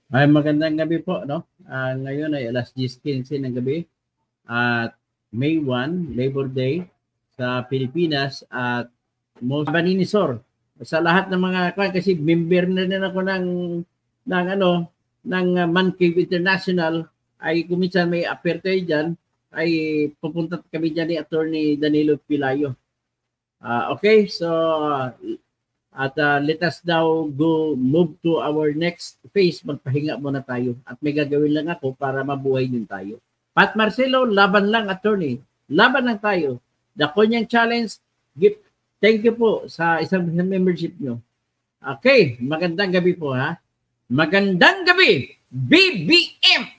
Ay, magandang gabi po, no? Ngayon ay alas 10:15 ng gabi at May 1, Labor Day sa Pilipinas at most Baninisor sa lahat ng mga kasi member na rin ako ng Man Cave International ay kuminsan may affair tayo diyan ay pupunta kami diyan ni Attorney Danilo Pilayo. Okay, so at let us now move to our next phase. Magpahinga muna tayo. At may gagawin lang ako para mabuhay din tayo. Pat Marcelo, laban lang, attorney. Laban lang tayo. The Konyang Challenge, thank you po sa isang membership nyo. Okay, magandang gabi po ha. Magandang gabi, BBM!